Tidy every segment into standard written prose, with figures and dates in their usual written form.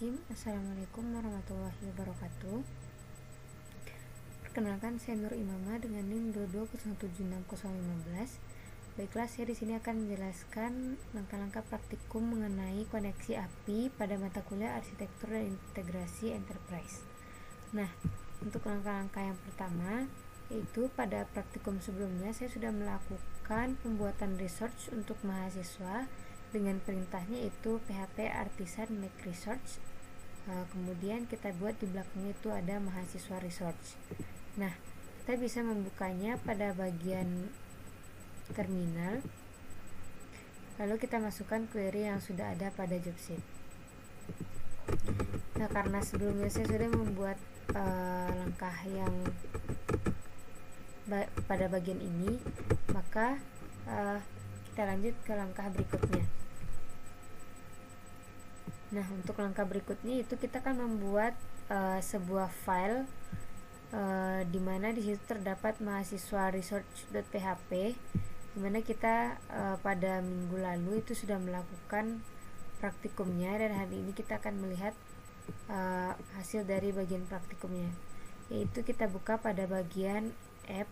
Bismillahirrahmanirrahim. Assalamualaikum warahmatullahi wabarakatuh. Perkenalkan, saya Nur Imamah dengan NIM 220760015. Baiklah, saya di sini akan menjelaskan langkah-langkah praktikum mengenai koneksi API pada mata kuliah Arsitektur dan Integrasi Enterprise. Nah, untuk langkah-langkah yang pertama, yaitu pada praktikum sebelumnya saya sudah melakukan pembuatan research untuk mahasiswa dengan perintahnya itu PHP Artisan Make Research. Kemudian kita buat di belakangnya itu ada mahasiswa research. Nah, kita bisa membukanya pada bagian terminal, lalu kita masukkan query yang sudah ada pada job sheet. Nah, karena sebelumnya saya sudah membuat langkah yang pada bagian ini, maka kita lanjut ke langkah berikutnya. Nah, untuk langkah berikutnya itu kita akan membuat sebuah file di mana di situ terdapat mahasiswa research.php, di mana kita pada minggu lalu itu sudah melakukan praktikumnya, dan hari ini kita akan melihat hasil dari bagian praktikumnya, yaitu kita buka pada bagian app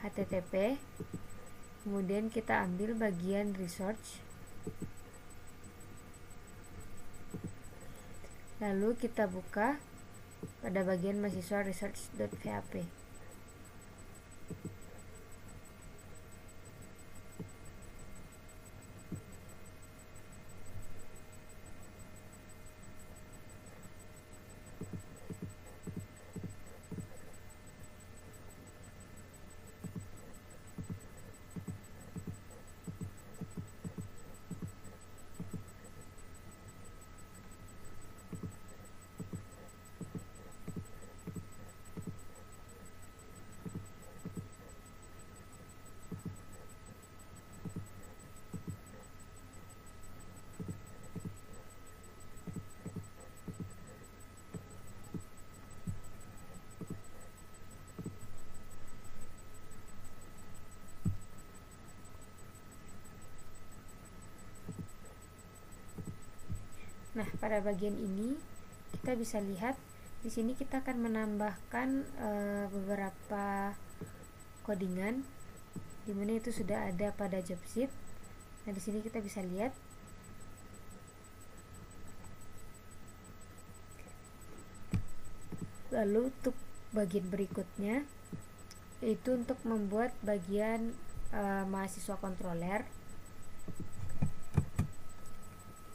http, kemudian kita ambil bagian research, lalu kita buka pada bagian mahasiswa research.php. Nah, pada bagian ini kita bisa lihat di sini kita akan menambahkan beberapa codingan, di mana itu sudah ada pada job sheet. Nah, di sini kita bisa lihat. Lalu untuk bagian berikutnya yaitu untuk membuat bagian mahasiswa kontroler.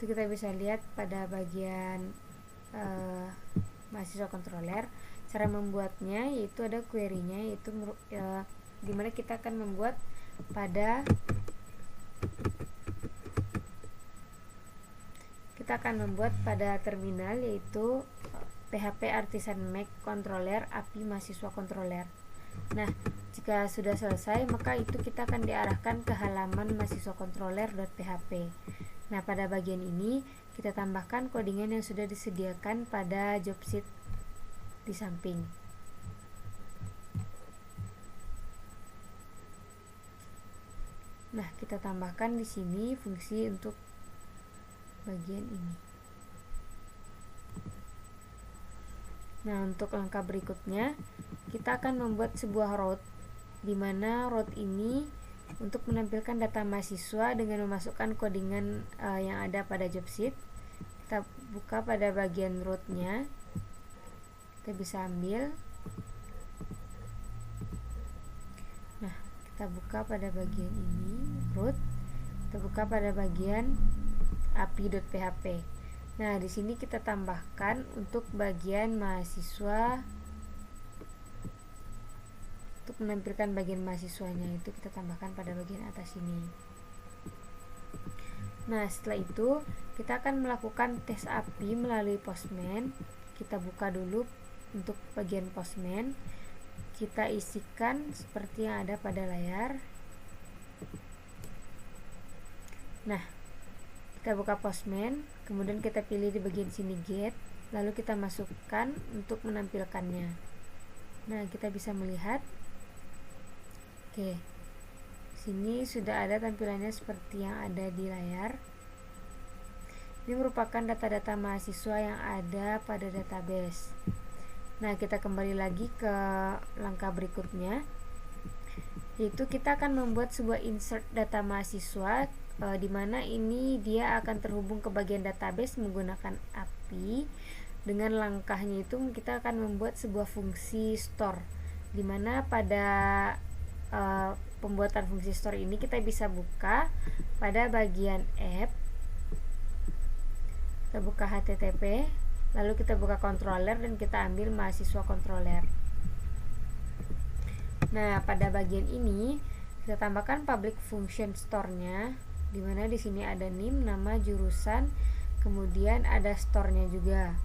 Itu kita bisa lihat pada bagian mahasiswa kontroler. Cara membuatnya yaitu ada query-nya, yaitu dimana kita akan membuat pada terminal, yaitu PHP Artisan Make Controller API mahasiswa kontroler. Nah, jika sudah selesai, maka itu kita akan diarahkan ke halaman mahasiswa controller.php. Nah, pada bagian ini kita tambahkan codingan yang sudah disediakan pada job sheet di samping. Nah, kita tambahkan di sini fungsi untuk bagian ini. Nah, untuk langkah berikutnya kita akan membuat sebuah route, di mana route ini untuk menampilkan data mahasiswa dengan memasukkan codingan yang ada pada job sheet. Kita buka pada bagian route-nya, kita bisa ambil. Nah, kita buka pada bagian ini route, kita buka pada bagian api.php. Nah, di sini kita tambahkan untuk bagian mahasiswa, untuk menampilkan bagian mahasiswanya itu kita tambahkan pada bagian atas ini. Nah, setelah itu kita akan melakukan tes API melalui Postman. Kita buka dulu untuk bagian Postman, kita isikan seperti yang ada pada layar. Nah, kita buka Postman, kemudian kita pilih di bagian sini get, lalu kita masukkan untuk menampilkannya. Nah, kita bisa melihat, oke, sini sudah ada tampilannya seperti yang ada di layar. Ini merupakan data-data mahasiswa yang ada pada database. Nah, kita kembali lagi ke langkah berikutnya, yaitu kita akan membuat sebuah insert data mahasiswa, di mana ini dia akan terhubung ke bagian database menggunakan API. Dengan langkahnya itu kita akan membuat sebuah fungsi store, di mana pada pembuatan fungsi store ini kita bisa buka pada bagian app, kita buka HTTP, lalu kita buka controller dan kita ambil mahasiswa controller. Nah, pada bagian ini kita tambahkan public function store-nya, di mana di sini ada name, nama, jurusan, kemudian ada store-nya juga.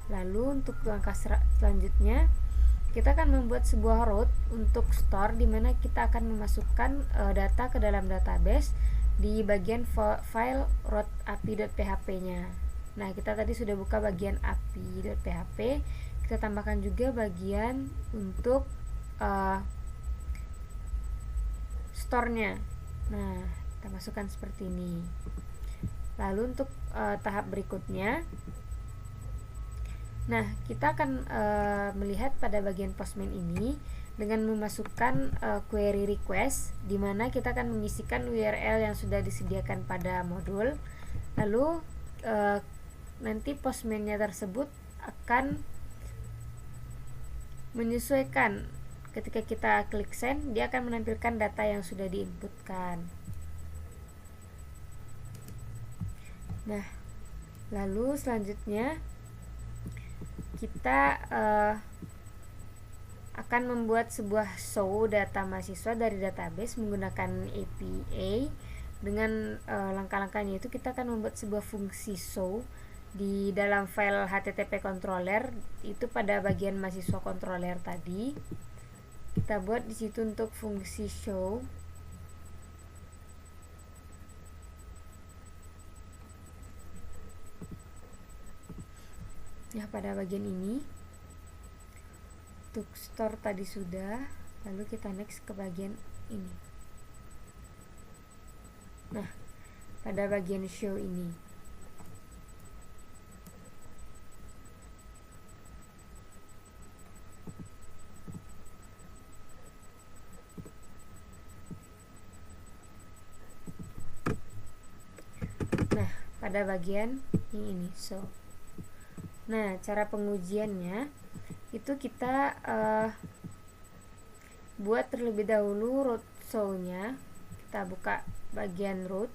Lalu untuk langkah selanjutnya kita akan membuat sebuah route untuk store, di mana kita akan memasukkan data ke dalam database di bagian file route api.php-nya. Nah, kita tadi sudah buka bagian api.php, kita tambahkan juga bagian untuk store-nya. Nah, kita masukkan seperti ini. Lalu untuk tahap berikutnya, nah, kita akan melihat pada bagian postman ini dengan memasukkan query request, di mana kita akan mengisikan URL yang sudah disediakan pada modul. Lalu nanti postman-nya tersebut akan menyesuaikan. Ketika kita klik send, dia akan menampilkan data yang sudah diinputkan. Nah, lalu selanjutnya kita akan membuat sebuah show data mahasiswa dari database menggunakan API. Dengan langkah-langkahnya itu kita akan membuat sebuah fungsi show di dalam file HTTP controller itu pada bagian mahasiswa controller tadi. Kita buat di situ untuk fungsi show. Ya, pada bagian ini untuk store tadi sudah, lalu kita next ke bagian ini. Nah, pada bagian show ini pada bagian yang ini show. Nah, cara pengujiannya itu kita buat terlebih dahulu root show-nya. Kita buka bagian root.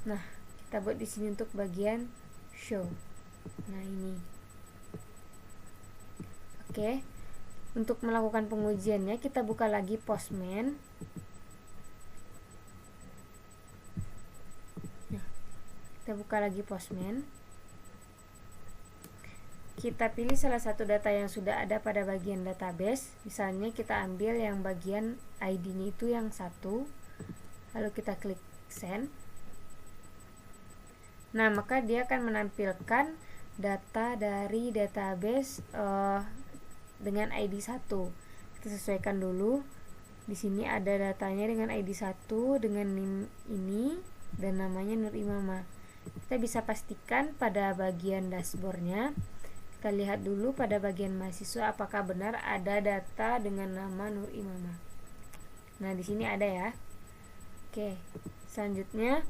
Nah, kita buat di sini untuk bagian show. Nah, ini. Oke. Untuk melakukan pengujiannya kita buka lagi postman. Kita buka lagi postman. Kita pilih salah satu data yang sudah ada pada bagian database. Misalnya kita ambil yang bagian ID-nya itu yang 1. Lalu kita klik send. Nah, maka dia akan menampilkan data dari database dengan ID 1. Kita sesuaikan dulu. Di sini ada datanya dengan ID 1 dengan NIM ini dan namanya Nur Imamah. Kita bisa pastikan pada bagian dashboardnya. Kita lihat dulu pada bagian mahasiswa apakah benar ada data dengan nama Nur Imamah. Nah, di sini ada ya. Oke, selanjutnya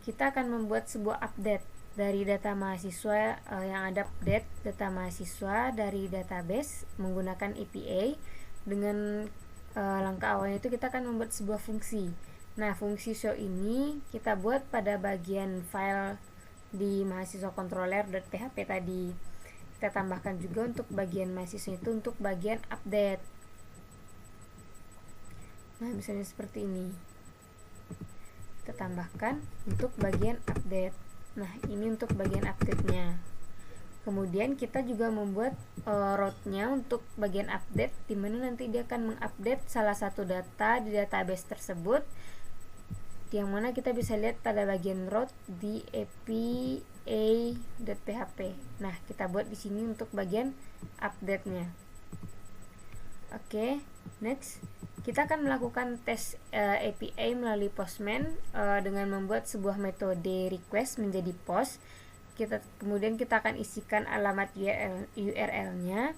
kita akan membuat sebuah update dari data mahasiswa yang ada update data mahasiswa dari database menggunakan API. Dengan langkah awalnya itu kita akan membuat sebuah fungsi. Nah, fungsi show ini kita buat pada bagian file di mahasiswa controller.php tadi. Kita tambahkan juga untuk bagian mahasiswa itu untuk bagian update. Nah, misalnya seperti ini. Kita tambahkan untuk bagian update. Nah, ini untuk bagian update-nya. Kemudian kita juga membuat route-nya untuk bagian update, di mana nanti dia akan mengupdate salah satu data di database tersebut, yang mana kita bisa lihat pada bagian route di api.php. Nah, kita buat di sini untuk bagian update-nya. Oke, next kita akan melakukan tes API melalui Postman dengan membuat sebuah metode request menjadi post. Kemudian kita akan isikan alamat URL-nya.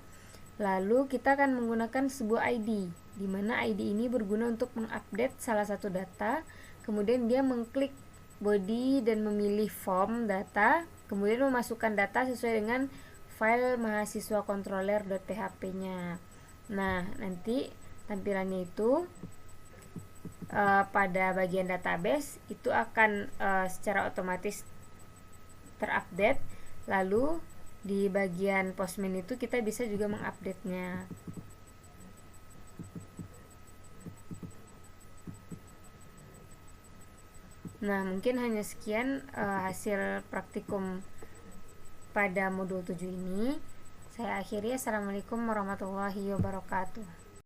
Lalu kita akan menggunakan sebuah ID, di mana ID ini berguna untuk mengupdate salah satu data. Kemudian dia mengklik body dan memilih form data, kemudian memasukkan data sesuai dengan file mahasiswa controller.php-nya. Nah, nanti tampilannya itu pada bagian database itu akan secara otomatis terupdate. Lalu di bagian Postman itu kita bisa juga mengupdate-nya. Nah, mungkin hanya sekian hasil praktikum pada modul 7 ini. Saya akhiri. Assalamualaikum warahmatullahi wabarakatuh.